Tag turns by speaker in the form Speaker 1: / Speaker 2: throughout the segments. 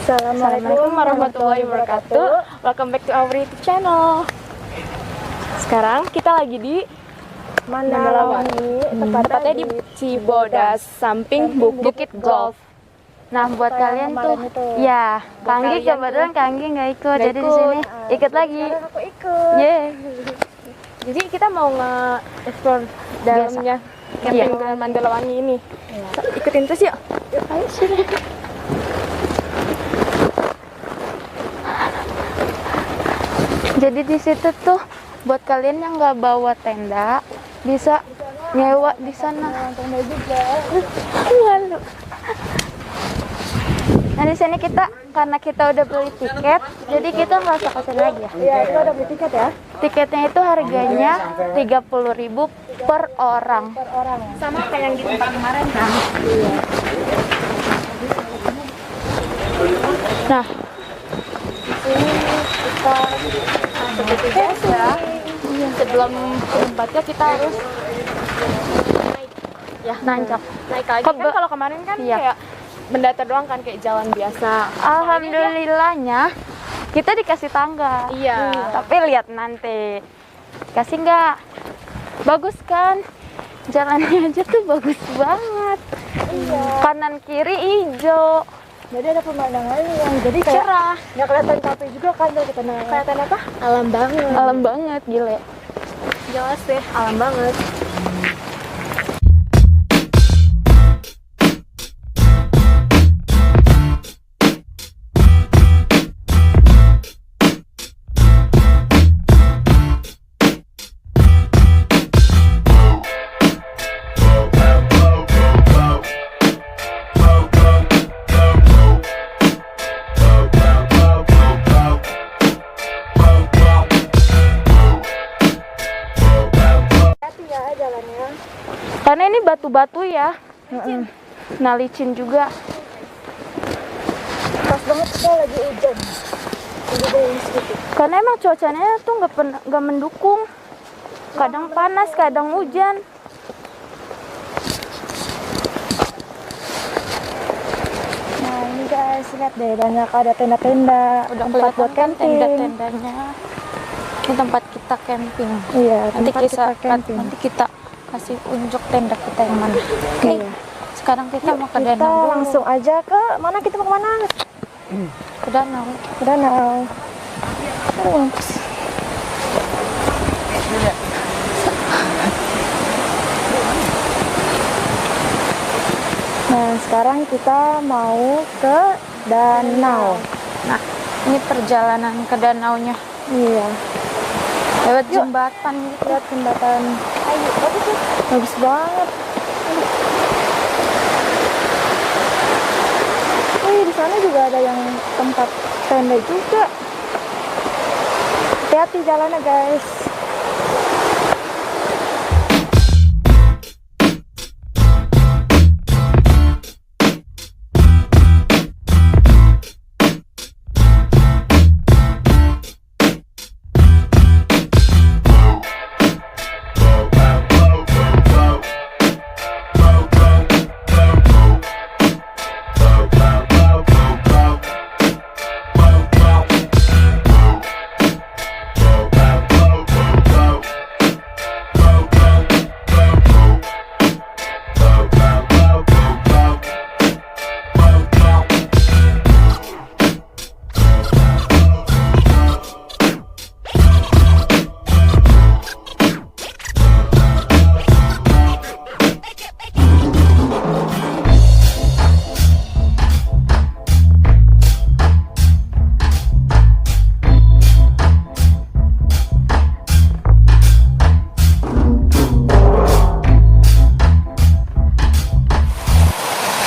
Speaker 1: Assalamualaikum warahmatullahi wabarakatuh. Welcome back to our YouTube channel. Sekarang kita lagi di
Speaker 2: Mandalawangi,
Speaker 1: tepatnya di Cibodas, samping Bukit Golf.
Speaker 3: Nah, buat kalian tuh,
Speaker 2: itu.
Speaker 3: ya, Kanggi kebetulan Kanggi nggak ikut, jadi di sini ikut lagi.
Speaker 2: Sekarang aku ikut.
Speaker 3: Yeah.
Speaker 1: Jadi kita mau nge-explore dalamnya camping dengan Mandalawangi ini. Ikutin terus yuk.
Speaker 3: Ayo sini. Jadi di situ tuh buat kalian yang nggak bawa tenda bisa nyewa di sana.
Speaker 2: Tenda juga.
Speaker 3: Malu. Nah di sini kita karena kita udah beli tiket, jadi kita nggak usah kesini lagi ya.
Speaker 2: Iya, kita udah beli tiket ya.
Speaker 3: Tiketnya itu harganya 30.000 per orang.
Speaker 2: Per orang.
Speaker 1: Sama kayak yang di tempat kemarin kan.
Speaker 3: Nah,
Speaker 2: Ini kita
Speaker 1: Seperti biasa, sebelum ke tempatnya kita harus
Speaker 3: nanjak.
Speaker 1: naik lagi. Kan kalau kemarin kan
Speaker 3: Iya.
Speaker 1: kayak mendata doang kan, kayak jalan biasa.
Speaker 3: Alhamdulillahnya kita dikasih tangga.
Speaker 1: Iya.
Speaker 3: Tapi lihat nanti kasih nggak? Bagus kan? Jalannya aja tuh bagus banget.
Speaker 2: iya.
Speaker 3: Kanan kiri hijau,
Speaker 2: Jadi ada pemandangan yang jadi kayak
Speaker 3: cerah.
Speaker 2: nggak kelihatan capek juga kan kalau kita naik.
Speaker 1: Kelihatan apa? Alam banget.
Speaker 3: Alam banget, gile.
Speaker 1: Jelas deh, alam banget.
Speaker 2: Hati ya jalannya.
Speaker 3: Karena ini batu-batu ya. Nah, licin juga.
Speaker 2: Pas banget kita lagi hujan. Jadi dari situ.
Speaker 3: Karena emang cuacanya tuh nggak mendukung. Kadang panas, kadang hujan.
Speaker 2: Nah ini guys, lihat deh banyak ada tenda-tenda.
Speaker 3: Udah
Speaker 2: tempat buat
Speaker 3: kelihatan kan
Speaker 2: camping.
Speaker 3: tenda-tendanya. Ini tempat kita camping.
Speaker 2: Iya,
Speaker 3: Nanti
Speaker 2: tempat kita camping.
Speaker 3: nanti kita kasih unjuk tenda kita yang mana. Oke.
Speaker 2: Iya.
Speaker 3: Sekarang kita mau ke
Speaker 2: Kita
Speaker 3: danau dulu.
Speaker 2: langsung aja ke mana, kita mau kemana?
Speaker 3: Ke danau.
Speaker 2: Ke danau. Nah sekarang kita mau ke danau.
Speaker 3: Nah, ini perjalanan ke danaunya.
Speaker 2: Iya.
Speaker 3: Lewat jembatan gitu.
Speaker 2: Lihat jembatan. Ayo, bagus ya. Bagus banget. Wih, di sana juga ada yang tempat tenda juga. Hati-hati jalannya guys.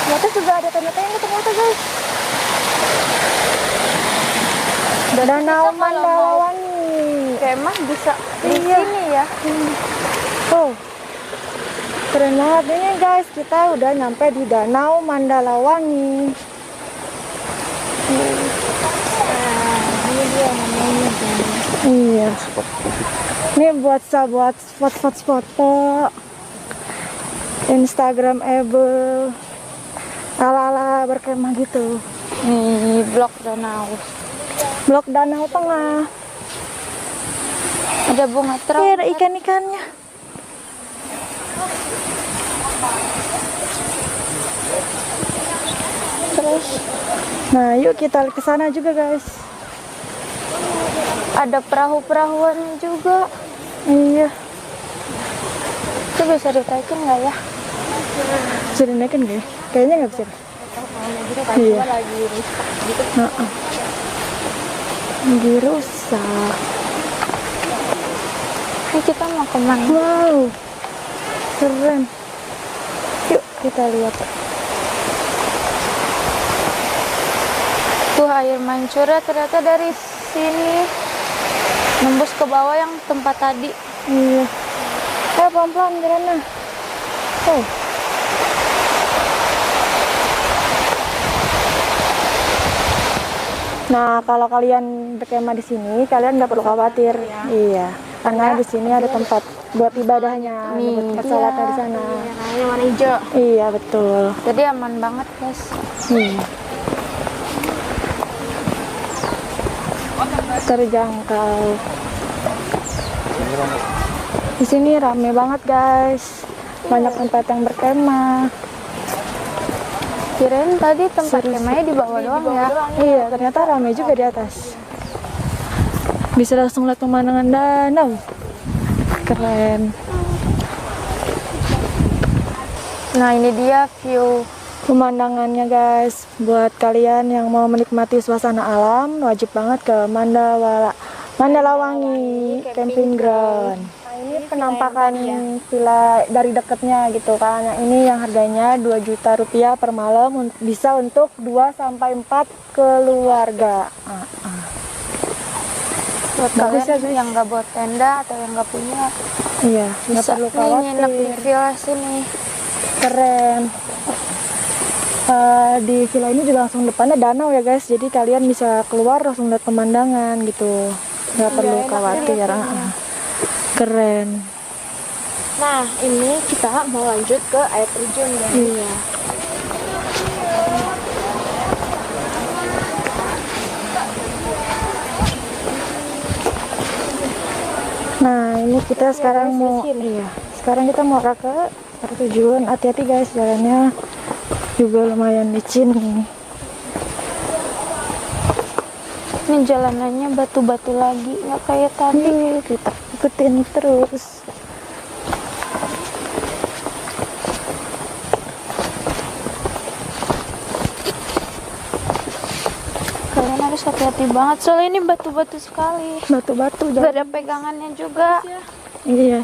Speaker 2: Ternyata juga ada tenda-tenda ternyata guys. Danau Mandalawangi.
Speaker 3: Kemah bisa di
Speaker 2: Iya.
Speaker 3: sini ya.
Speaker 2: Oh, keren banget ini guys. Kita udah nyampe di Danau Mandalawangi. Ini dia namanya guys. Iya. Ini buat spot-spot foto. Instagramable. Ala-ala berkemah gitu.
Speaker 3: Nih, blok danau.
Speaker 2: Blok danau tengah.
Speaker 3: Ada bunga terang.
Speaker 2: Ada ikan-ikannya.
Speaker 3: Terus
Speaker 2: Nah, yuk kita ke sana juga, guys.
Speaker 3: ada perahu-perahuan juga.
Speaker 2: Iya,
Speaker 3: Itu bisa ditaikin nggak ya?
Speaker 2: bisa dinaikin gak ya? Kayaknya nggak bisa. Iya.
Speaker 1: Lagi rusak gitu.
Speaker 2: Heeh. Lagi rusak.
Speaker 3: Ini kita mau kemana?
Speaker 2: Wow, keren. Yuk kita lihat.
Speaker 3: Tuh air mancurnya ternyata dari sini nembus ke bawah yang tempat tadi.
Speaker 2: Iya. Pelan-pelan jalannya. Oh. Nah, kalau kalian berkemah di sini, kalian nggak perlu khawatir. Iya, karena di sini ada tempat buat ibadahnya,
Speaker 3: Nih,
Speaker 2: buat sholatnya di sana.
Speaker 1: Yang warna hijau.
Speaker 2: Iya, betul.
Speaker 3: Jadi aman banget, guys.
Speaker 2: Iya. Terjangkau. Di sini rame banget, guys. Banyak tempat yang berkemah.
Speaker 3: Kirain tadi tempat kemahnya di bawah doang ya.
Speaker 2: Iya, ternyata ramai juga di atas. Bisa langsung lihat pemandangan danau. Keren.
Speaker 3: Nah, ini dia view.
Speaker 2: Pemandangannya, guys. Buat kalian yang mau menikmati suasana alam, wajib banget ke Mandalawangi Camping Ground. Nah, ini penampakan villa dari dekatnya gitu kan. Yang ini yang harganya 2 juta rupiah per malam, bisa untuk 2 sampai 4 keluarga.
Speaker 3: Buat
Speaker 2: Bagus
Speaker 3: kalian
Speaker 2: ya,
Speaker 3: yang nggak buat tenda atau yang nggak punya,
Speaker 2: Iya, nggak
Speaker 3: bisa
Speaker 2: perlu
Speaker 3: nih nginep di
Speaker 2: khawatir.
Speaker 3: villa sini.
Speaker 2: Keren. Di villa ini juga langsung depannya danau ya, guys. Jadi kalian bisa keluar langsung lihat pemandangan gitu. Nggak perlu khawatir. Keren.
Speaker 1: Nah, ini kita mau lanjut ke air terjun ya.
Speaker 2: Iya. Nah, ini kita sekarang mau sekarang kita mau ke air terjun. Hati-hati, guys, jalannya juga lumayan licin nih.
Speaker 3: Ini jalanannya batu-batu lagi, nggak kayak tadi.
Speaker 2: Kita ikutin terus.
Speaker 3: Kalian harus hati-hati banget, soalnya ini batu-batu sekali.
Speaker 2: Batu-batu
Speaker 3: Gak
Speaker 2: jalan.
Speaker 3: ada pegangannya juga.
Speaker 2: Iya.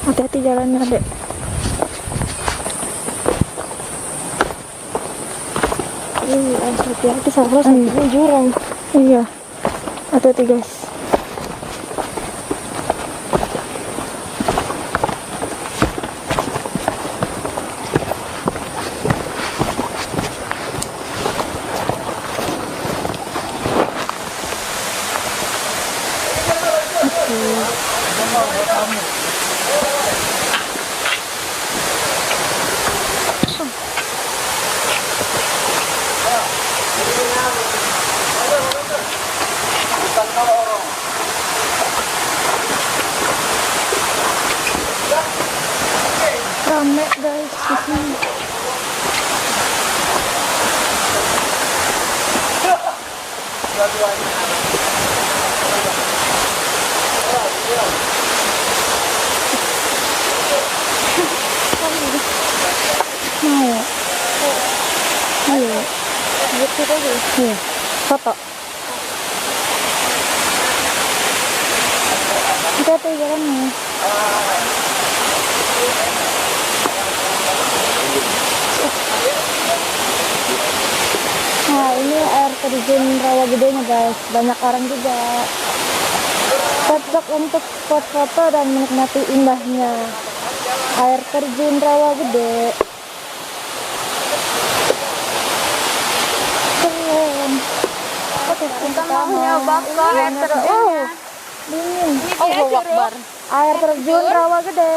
Speaker 2: Hati-hati jalannya, Dek.
Speaker 1: Hati-hati sama ini jurang.
Speaker 2: Iya. Hati-hati, guys. Rame, guys, di sini. Mau. Ayo.
Speaker 1: Gitu aja.
Speaker 2: Iya. Foto. Hati-hati jalannya. Nah, ini air terjun Rawa Gedenya, guys. Banyak orang juga. Cocok untuk spot foto dan menikmati indahnya air terjun Rawa Gede. Keren. Oke,
Speaker 3: Kita mau nyoba ke air terjunnya.
Speaker 2: dingin.
Speaker 3: Oh, Akbar.
Speaker 2: air terjun Rawa Gede,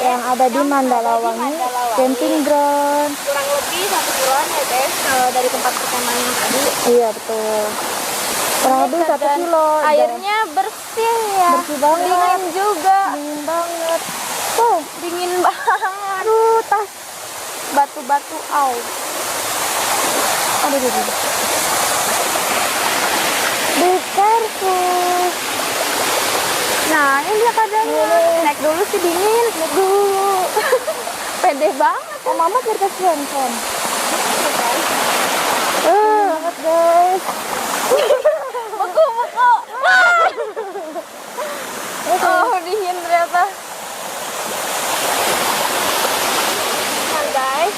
Speaker 2: yang ada di Mandalawangi Camping Ground.
Speaker 1: Kurang lebih 1 kiloan ya guys kalau dari tempat perkemahan yang tadi.
Speaker 2: Iya betul. Kurang lebih 1 kilo.
Speaker 3: Airnya bersih ya.
Speaker 2: Bersih banget.
Speaker 3: Dingin juga.
Speaker 2: Dingin banget.
Speaker 3: Tuh, dingin banget.
Speaker 2: Aduh, tas.
Speaker 3: Batu-batu au.
Speaker 2: Aduh. Be careful.
Speaker 3: Nah, ini dia keadaannya. Naik dulu sih dingin. Naik dulu. Pede banget.
Speaker 2: Oh, mama dikasih handphone. Banget guys.
Speaker 3: Beku. Oh, dingin ternyata.
Speaker 1: Nah guys,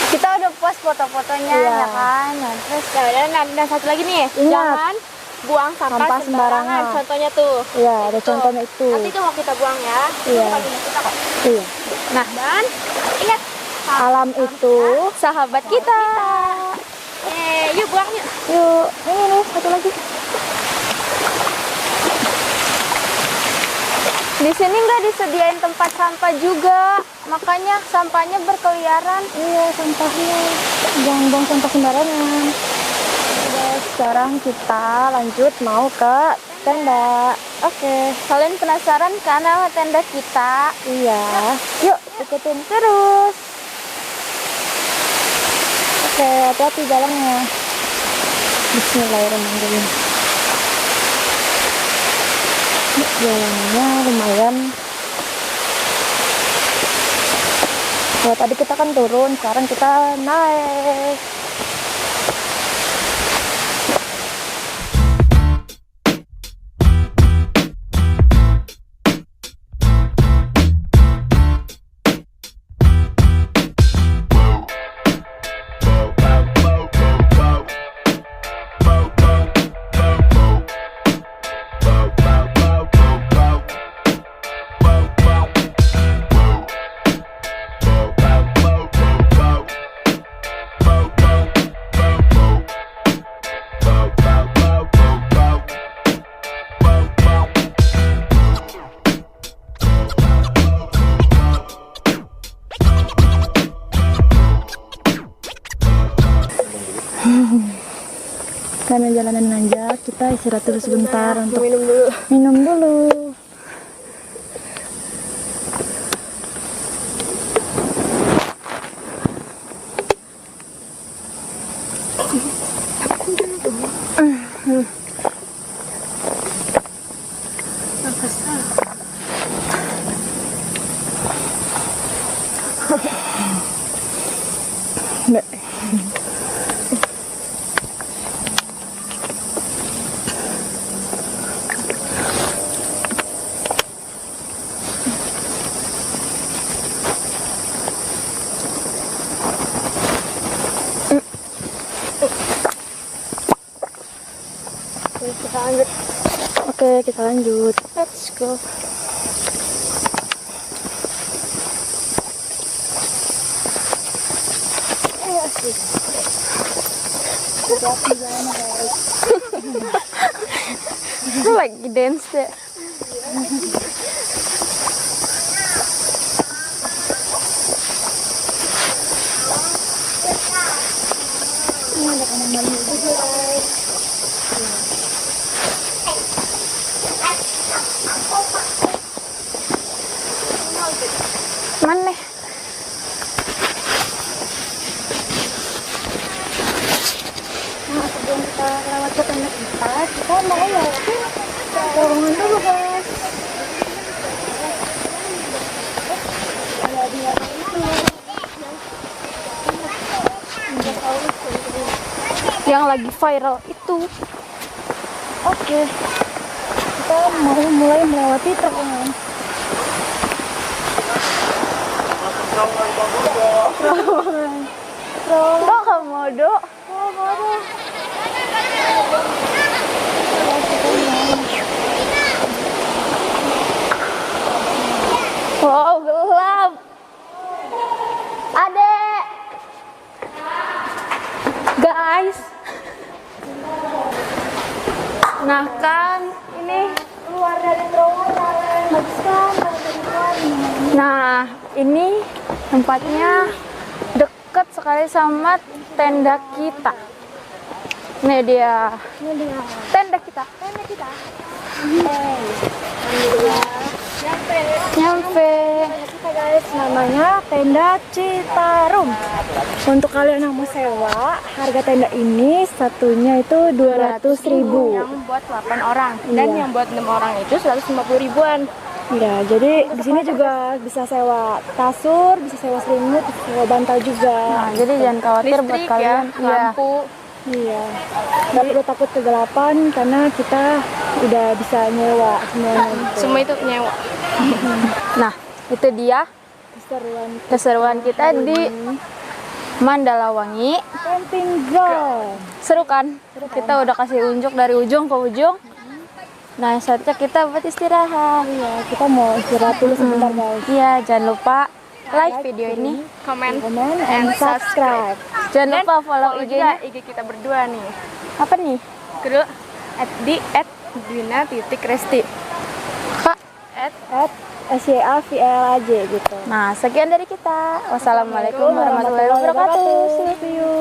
Speaker 3: Kita udah puas foto-fotonya
Speaker 2: Iya.
Speaker 3: ya kan. Nah, terus
Speaker 1: dan satu lagi nih,
Speaker 2: Ingat.
Speaker 1: jangan buang sampah
Speaker 2: Sampah sembarangan.
Speaker 1: sembarangan. Contohnya tuh.
Speaker 2: Iya, ada contohnya itu.
Speaker 1: Nanti itu mau kita buang ya.
Speaker 2: Iya.
Speaker 1: Itu bukan punya kita kok.
Speaker 2: Iya.
Speaker 1: Nah, dan ingat
Speaker 2: Alam itu
Speaker 3: sahabat kita.
Speaker 1: yuk buang yuk.
Speaker 2: yuk. Ini nih satu lagi.
Speaker 3: Di sini nggak disediain tempat sampah juga, makanya sampahnya berkeliaran.
Speaker 2: Iya, sampahnya. Jangan buang sampah sembarangan. Udah, sekarang kita lanjut mau ke tenda. Oke.
Speaker 3: Kalian penasaran kan sama tenda kita?
Speaker 2: Iya. Yuk, ikutin terus. Oke, hati-hati jalannya. Bismillahirrahmanirrahim. Jalannya lumayan. Kalau tadi kita kan turun, sekarang kita naik. Sambil jalanan aja, kita istirahat dulu sebentar untuk
Speaker 1: Minum dulu.
Speaker 2: minum dulu. Nggak.
Speaker 1: Kita lanjut.
Speaker 2: Oke, kita lanjut.
Speaker 1: Let's go.
Speaker 3: Lagi dance deh. Mana?
Speaker 2: Sebelum kita lewat ke tenda kita mau lewati terowongan dulu guys.
Speaker 3: Yang lagi viral itu.
Speaker 2: Oke, kita mau mulai melewati terowongan.
Speaker 3: Kok Komodo? Wow, gelap. Adek. Guys. Nah kan, ini
Speaker 2: Keluar dari terowongan. Bagus kan kalau dari luar.
Speaker 3: Nah, ini tempatnya deket sekali sama tenda kita. Ini dia
Speaker 2: Ini dia.
Speaker 3: tenda kita.
Speaker 2: Tenda kita.
Speaker 3: Nyampe.
Speaker 2: Kita guys, namanya tenda Citarum. Untuk kalian yang mau sewa, harga tenda ini satunya itu 200.000.
Speaker 1: Yang buat 8 orang dan
Speaker 2: Iya.
Speaker 1: yang buat 6 orang itu 150 ribuan.
Speaker 2: Ya, jadi di sini juga bisa sewa kasur, bisa sewa selimut, bisa sewa bantal juga.
Speaker 3: Nah, jadi jangan khawatir buat
Speaker 1: Listrik ya,
Speaker 3: kalian. Iya.
Speaker 1: lampu.
Speaker 2: Iya. Nggak perlu takut kegelapan karena kita udah bisa nyewa semuanya. Gitu.
Speaker 1: Semua itu nyewa.
Speaker 3: Nah, itu dia
Speaker 2: Keseruan
Speaker 3: keseruan kita di Mandalawangi.
Speaker 2: camping ground.
Speaker 3: Seru kan? Kita udah kasih unjuk dari ujung ke ujung. Nah, saatnya kita buat istirahat.
Speaker 2: Iya, kita mau istirahat dulu sebentar guys.
Speaker 3: Iya, jangan lupa like video ini.
Speaker 1: Comment
Speaker 2: Comment and subscribe.
Speaker 3: Jangan lupa follow
Speaker 1: follow juga
Speaker 3: IG-nya.
Speaker 1: IG kita berdua nih.
Speaker 3: Apa nih?
Speaker 1: Kedua @dina_resti.
Speaker 3: Kak.
Speaker 2: At SYAVLAJ gitu.
Speaker 3: Nah, sekian dari kita. Wassalamualaikum warahmatullahi wabarakatuh.
Speaker 2: See you.